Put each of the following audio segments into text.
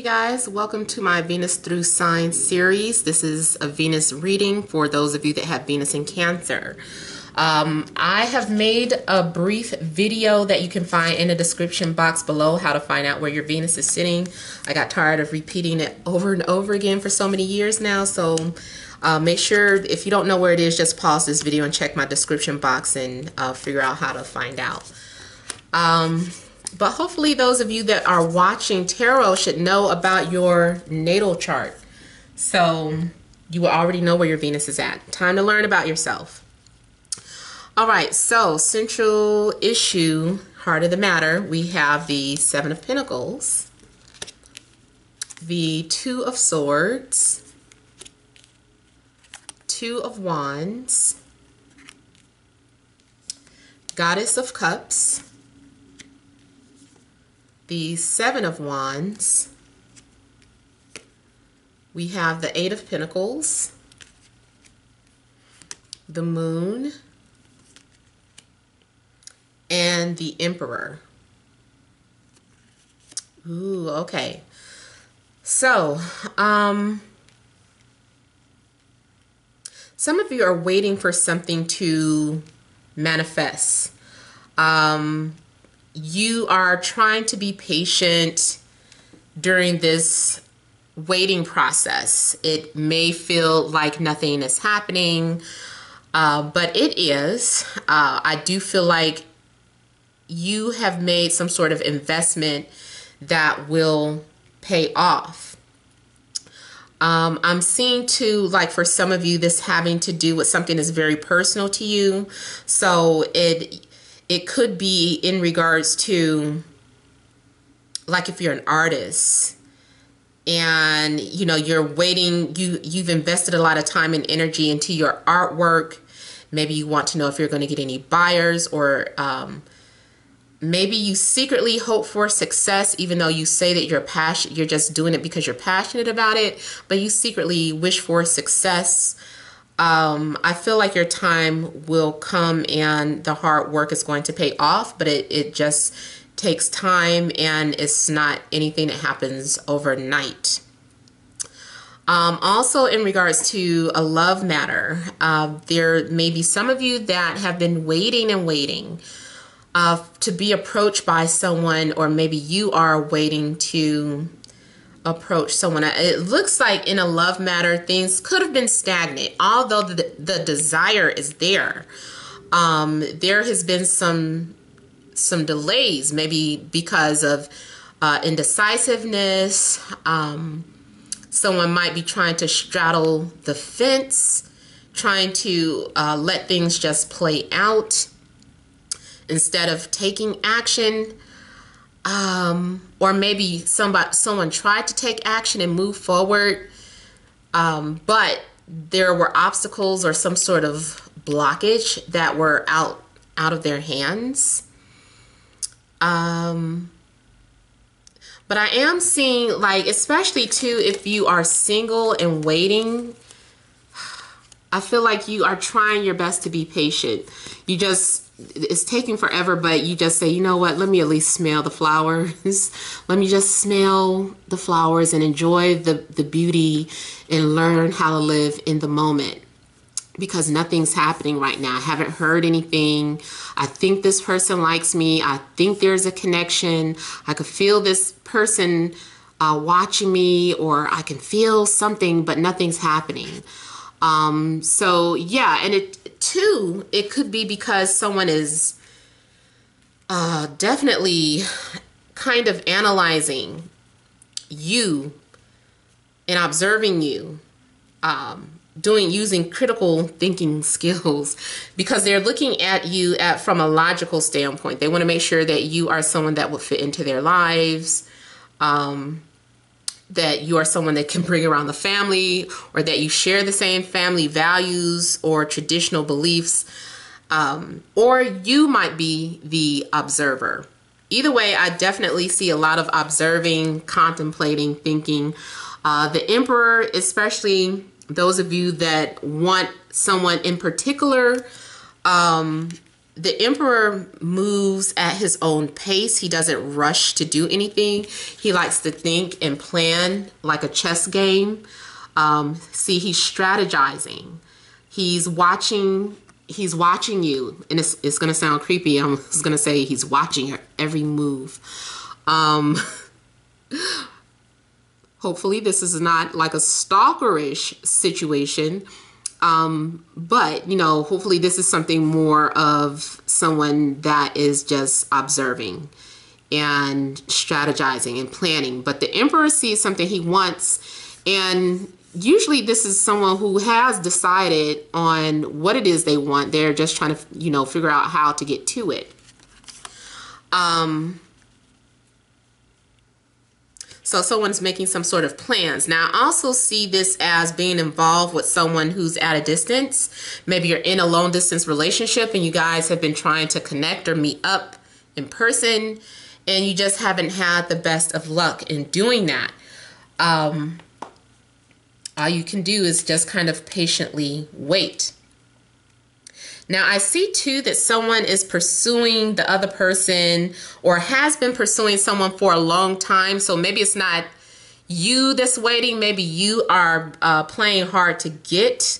guys, welcome to my Venus through Signs series. This is a Venus reading for those of you that have Venus in Cancer. I have made a brief video that you can find in the description box below, how to find out where your Venus is sitting. I got tired of repeating it over and over again for so many years now, so make sure if you don't know where it is, just pause this video and check my description box and figure out how to find out. But hopefully those of you that are watching tarot should know about your natal chart. So you will already know where your Venus is at. Time to learn about yourself. All right, so central issue, heart of the matter, we have the Seven of Pentacles, the Two of Swords, Two of Wands, Goddess of Cups, the Seven of Wands, we have the Eight of Pentacles, the Moon, and the Emperor. Ooh, okay. So, some of you are waiting for something to manifest. You are trying to be patient during this waiting process. It may feel like nothing is happening, but it is. I do feel like you have made some sort of investment that will pay off. I'm seeing too, like for some of you, this having to do with something that's very personal to you. So it could be in regards to, like if you're an artist and you know you're waiting, you've invested a lot of time and energy into your artwork. Maybe you want to know if you're going to get any buyers, or maybe you secretly hope for success, even though you say that you're just doing it because you're passionate about it, but you secretly wish for success. I feel like your time will come and the hard work is going to pay off, but it just takes time and it's not anything that happens overnight. Also in regards to a love matter, there may be some of you that have been waiting and waiting to be approached by someone, or maybe you are waiting to approach someone. It looks like in a love matter, things could have been stagnant, although the desire is there. There has been some delays, maybe because of indecisiveness. Someone might be trying to straddle the fence, trying to let things just play out instead of taking action. Or maybe someone tried to take action and move forward, but there were obstacles or some sort of blockage that were out of their hands. But I am seeing, like, especially too, if you are single and waiting, I feel like you are trying your best to be patient. It's taking forever, but you just say, you know what, let me at least smell the flowers. Let me just smell the flowers and enjoy the beauty and learn how to live in the moment, because nothing's happening right now. I haven't heard anything. I think this person likes me. I think there's a connection. I could feel this person watching me, or I can feel something, but nothing's happening. So yeah, and it could be because someone is definitely kind of analyzing you and observing you, using critical thinking skills, because they're looking at you from a logical standpoint. They want to make sure that you are someone that will fit into their lives, that you are someone that can bring around the family, or that you share the same family values or traditional beliefs, or you might be the observer. Either way, I definitely see a lot of observing, contemplating, thinking. The Emperor, especially those of you that want someone in particular, the Emperor moves at his own pace. He doesn't rush to do anything. He likes to think and plan like a chess game. See, he's strategizing. He's watching you, and it's going to sound creepy. I'm just going to say he's watching your every move. Hopefully this is not like a stalkerish situation. But, you know, hopefully this is something more of someone that is just observing and strategizing and planning. But the Emperor sees something he wants, and usually this is someone who has decided on what it is they want. They're just trying to, you know, figure out how to get to it. So someone's making some sort of plans. Now, I also see this as being involved with someone who's at a distance. Maybe you're in a long distance relationship and you guys have been trying to connect or meet up in person, and you just haven't had the best of luck in doing that. All you can do is just kind of patiently wait. Now, I see too that someone is pursuing the other person or has been pursuing someone for a long time. So maybe it's not you that's waiting. Maybe you are playing hard to get.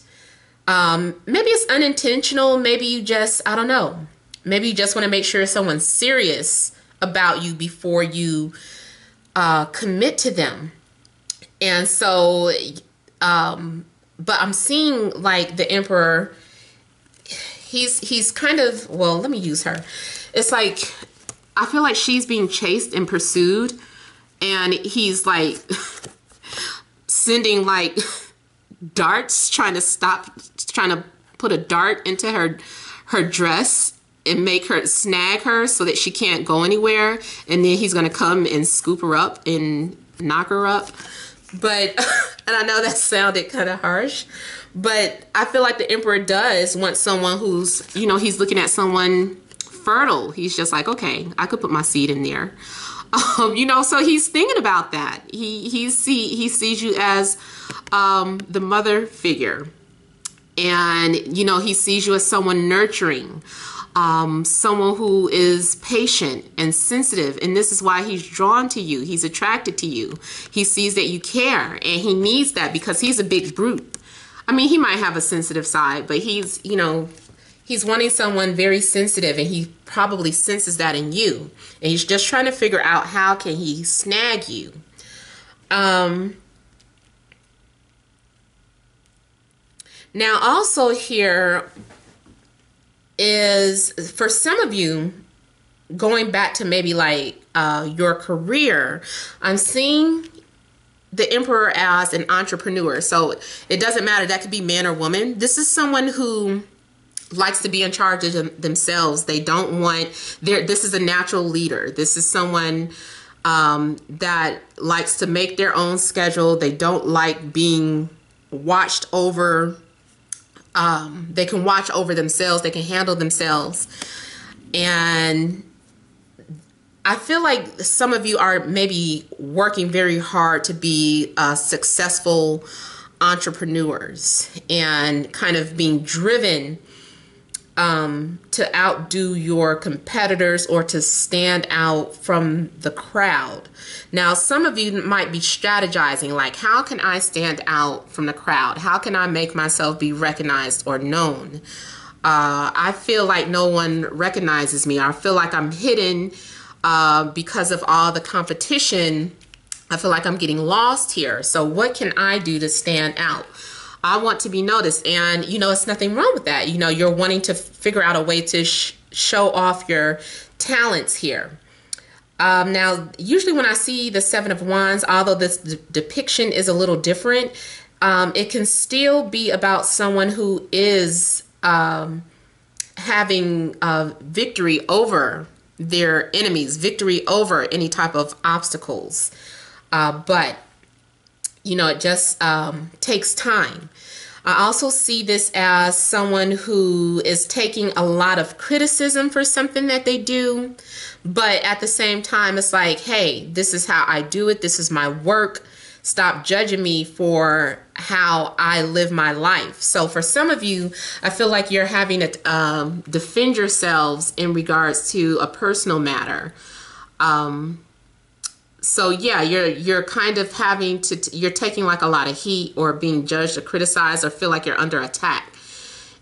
Maybe it's unintentional. Maybe you just, I don't know. Maybe you just want to make sure someone's serious about you before you commit to them. And so, but I'm seeing like the Emperor, he's kind of, well, let me use her. It's like, I feel like she's being chased and pursued, and he's like sending like darts, trying to put a dart into her dress and make her snag her so that she can't go anywhere. And then he's going to come and scoop her up and knock her up. But, and I know that sounded kind of harsh, but I feel like the Emperor does want someone who's, you know, he's looking at someone fertile. He's just like, okay, I could put my seed in there. You know, so he's thinking about that. He sees you as the mother figure. And, you know, he sees you as someone nurturing, someone who is patient and sensitive. And this is why he's drawn to you. He's attracted to you. He sees that you care, and he needs that because he's a big brute. I mean, he might have a sensitive side, but he's, you know, he's wanting someone very sensitive, and he probably senses that in you. And he's just trying to figure out how can he snag you. Now, also here is, for some of you, going back to maybe like your career, I'm seeing the Emperor as an entrepreneur. So it doesn't matter. That could be man or woman. This is someone who likes to be in charge of themselves. They don't want this is a natural leader. This is someone that likes to make their own schedule. They don't like being watched over. They can watch over themselves. They can handle themselves. And I feel like some of you are maybe working very hard to be successful entrepreneurs and kind of being driven to outdo your competitors or to stand out from the crowd. Now, some of you might be strategizing, like, how can I stand out from the crowd? How can I make myself be recognized or known? I feel like no one recognizes me. I feel like I'm hidden because of all the competition. I feel like I'm getting lost here. So what can I do to stand out? I want to be noticed, and you know, it's nothing wrong with that. You know, you're wanting to figure out a way to show off your talents here. Now, usually when I see the Seven of Wands, although this depiction is a little different, it can still be about someone who is having victory over their enemies, victory over any type of obstacles. But, you know, it just takes time. I also see this as someone who is taking a lot of criticism for something that they do, but at the same time, it's like, hey, this is how I do it. This is my work. Stop judging me for how I live my life. So for some of you, I feel like you're having to defend yourselves in regards to a personal matter. So yeah, you're kind of having to, you're taking like a lot of heat or being judged or criticized or feel like you're under attack.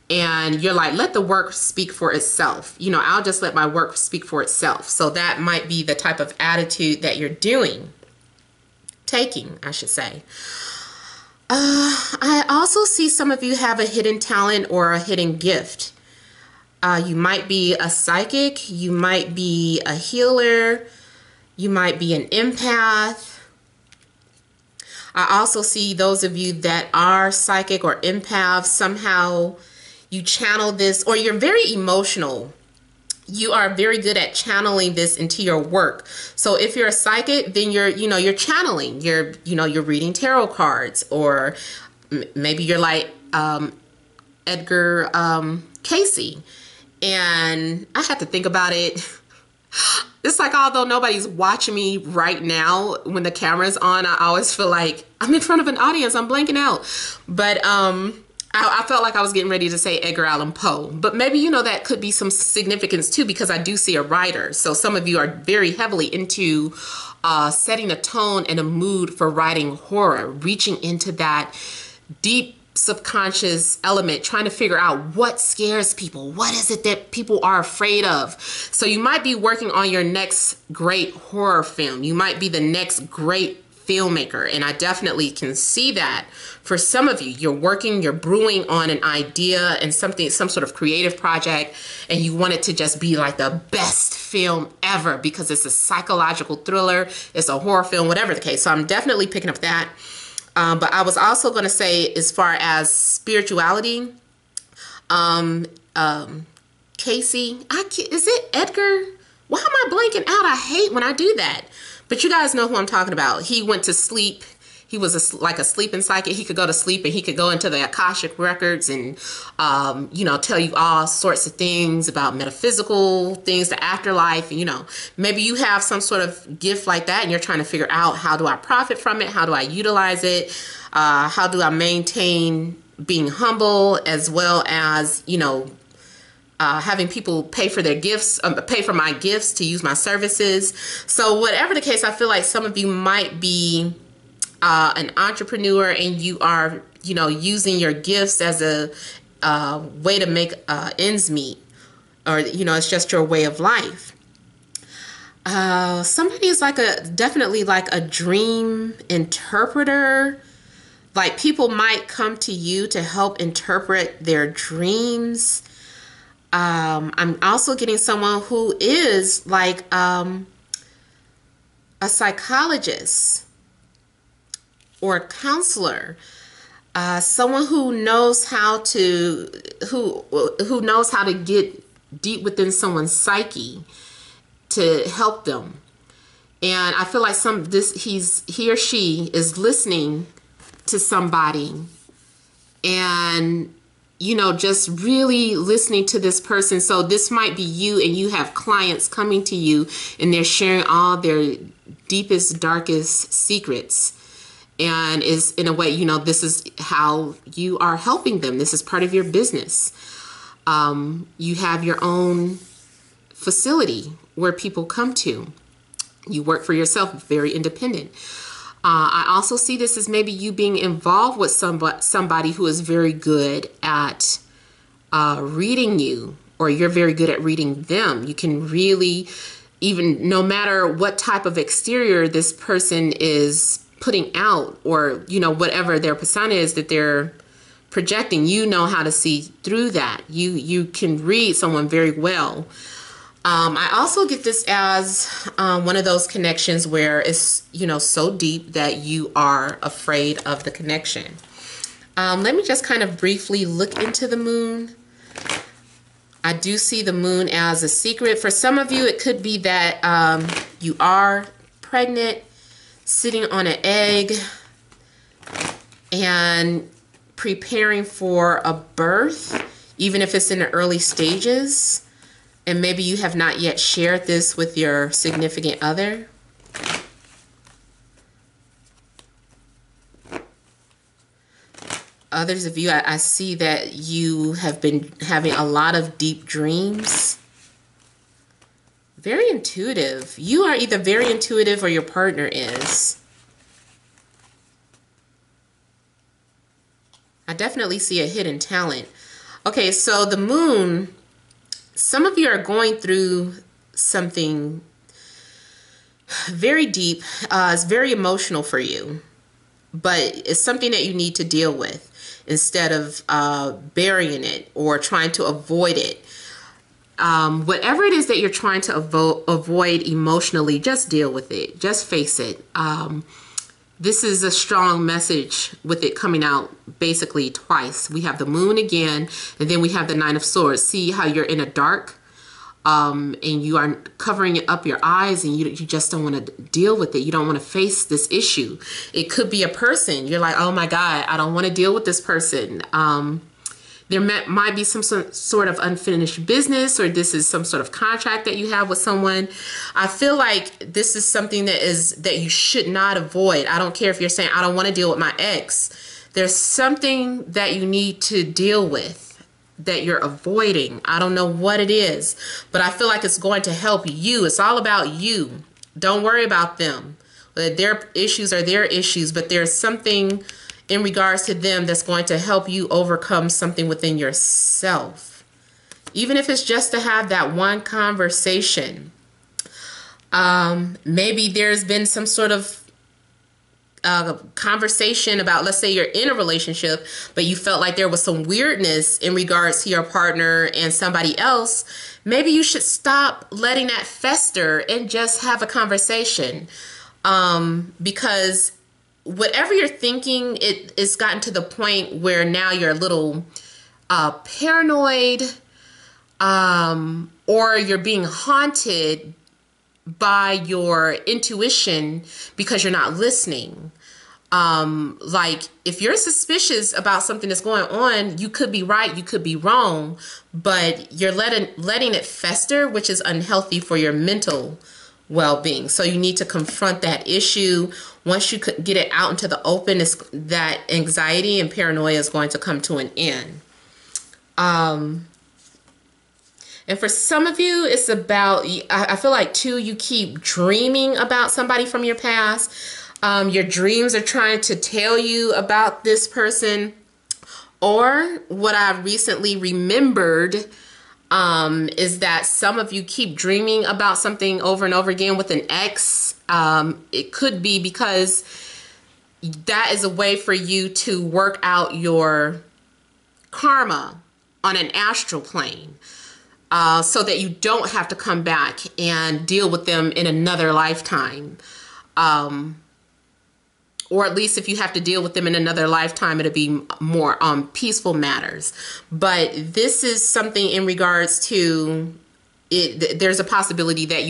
And you're like, let the work speak for itself. You know, I'll just let my work speak for itself. So that might be the type of attitude that you're taking, I should say. I also see some of you have a hidden talent or a hidden gift. You might be a psychic. You might be a healer. You might be an empath. I also see those of you that are psychic or empath, somehow you channel this, or you're very emotional. You are very good at channeling this into your work. So if you're a psychic, then you're channeling. You're reading tarot cards, or maybe you're like Edgar Casey. And I had to think about it. It's like, although nobody's watching me right now when the camera's on, I always feel like I'm in front of an audience. I'm blanking out. But I felt like I was getting ready to say Edgar Allan Poe. But maybe, that could be some significance too, because I do see a writer. So some of you are very heavily into setting a tone and a mood for writing horror, reaching into that deep subconscious element, trying to figure out what scares people. What is it that people are afraid of? So you might be working on your next great horror film. You might be the next great filmmaker. And I definitely can see that for some of you. You're brewing on an idea and some sort of creative project, and you want it to just be like the best film ever because it's a psychological thriller, it's a horror film, whatever the case. So I'm definitely picking up that. But I was also going to say, as far as spirituality, Casey, is it Edgar? Why am I blanking out? I hate when I do that. But you guys know who I'm talking about. He went to sleep. He was like a sleeping psychic. He could go to sleep and he could go into the Akashic records and, tell you all sorts of things about metaphysical things, the afterlife. And, maybe you have some sort of gift like that and you're trying to figure out, how do I profit from it? How do I utilize it? How do I maintain being humble, as well as, having people pay for their gifts, pay for my gifts to use my services. So whatever the case, I feel like some of you might be an entrepreneur and you are, using your gifts as a way to make ends meet, or, it's just your way of life. Somebody is definitely like a dream interpreter. Like, people might come to you to help interpret their dreams. I'm also getting someone who is like a psychologist or a counselor, someone who knows how to get deep within someone's psyche to help them. And I feel like he or she is listening to somebody and just really listening to this person. So this might be you, and you have clients coming to you and they're sharing all their deepest, darkest secrets. And is, in a way, this is how you are helping them. This is part of your business. You have your own facility where people come to. You work for yourself, very independent. I also see this as maybe you being involved with somebody who is very good at reading you, or you're very good at reading them. You can really, even no matter what type of exterior this person is putting out, or whatever their persona is that they're projecting, how to see through that. You can read someone very well. I also get this as one of those connections where it's so deep that you are afraid of the connection. Let me just kind of briefly look into the moon. I do see the moon as a secret. For some of you, it could be that you are pregnant, sitting on an egg, and preparing for a birth, even if it's in the early stages. And maybe you have not yet shared this with your significant other. others of you, I see that you have been having a lot of deep dreams. Very intuitive. You are either very intuitive or your partner is. I definitely see a hidden talent. Okay, so the moon, some of you are going through something very deep. It's very emotional for you, but it's something that you need to deal with instead of burying it or trying to avoid it. Whatever it is that you're trying to avoid emotionally, just deal with it. Just face it. This is a strong message with it coming out basically twice. We have the moon again, and then we have the Nine of Swords. See how you're in a dark, and you are covering up your eyes, and you just don't want to deal with it. You don't want to face this issue. It could be a person. You're like, oh my God, I don't want to deal with this person. There might be some sort of unfinished business, or this is some sort of contract that you have with someone. I feel like this is something that you should not avoid. I don't care if you're saying, I don't want to deal with my ex. There's something that you need to deal with that you're avoiding. I don't know what it is, but I feel like it's going to help you. It's all about you. Don't worry about them. Their issues are their issues, but there's something in regards to them that's going to help you overcome something within yourself. Even if it's just to have that one conversation. Maybe there's been some sort of conversation about, let's say you're in a relationship, but you felt like there was some weirdness in regards to your partner and somebody else. Maybe you should stop letting that fester and just have a conversation. Because whatever you're thinking, it's gotten to the point where now you're a little paranoid, or you're being haunted by your intuition because you're not listening. Like if you're suspicious about something that's going on, you could be right, you could be wrong, but you're letting it fester, which is unhealthy for your mental well-being. So you need to confront that issue. Once you could get it out into the open, that anxiety and paranoia is going to come to an end. And for some of you, it's about, I feel like too, you keep dreaming about somebody from your past. Your dreams are trying to tell you about this person. Or what I recently remembered is that some of you keep dreaming about something over and over again with an ex. It could be because that is a way for you to work out your karma on an astral plane, so that you don't have to come back and deal with them in another lifetime. Or at least if you have to deal with them in another lifetime, it'll be more peaceful matters. But this is something in regards to it. There's a possibility that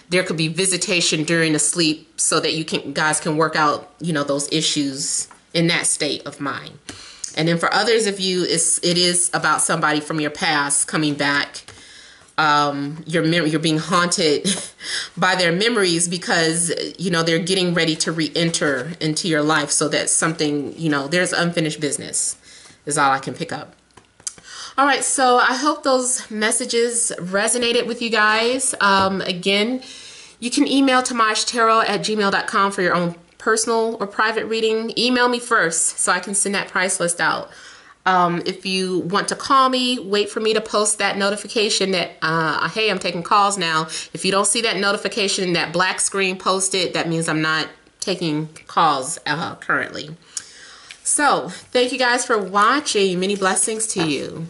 there could be visitation during a sleep, so that you guys can work out, those issues in that state of mind. And then for others of you, it is about somebody from your past coming back. You're being haunted by their memories because, they're getting ready to re-enter into your life. So that's something, there's unfinished business is all I can pick up. All right. So I hope those messages resonated with you guys. Again, you can email TemajTarot@gmail.com for your own personal or private reading. Email me first so I can send that price list out. If you want to call me, wait for me to post that notification that, hey, I'm taking calls now. If you don't see that notification, that black screen posted, that means I'm not taking calls currently. So thank you guys for watching. Many blessings to you.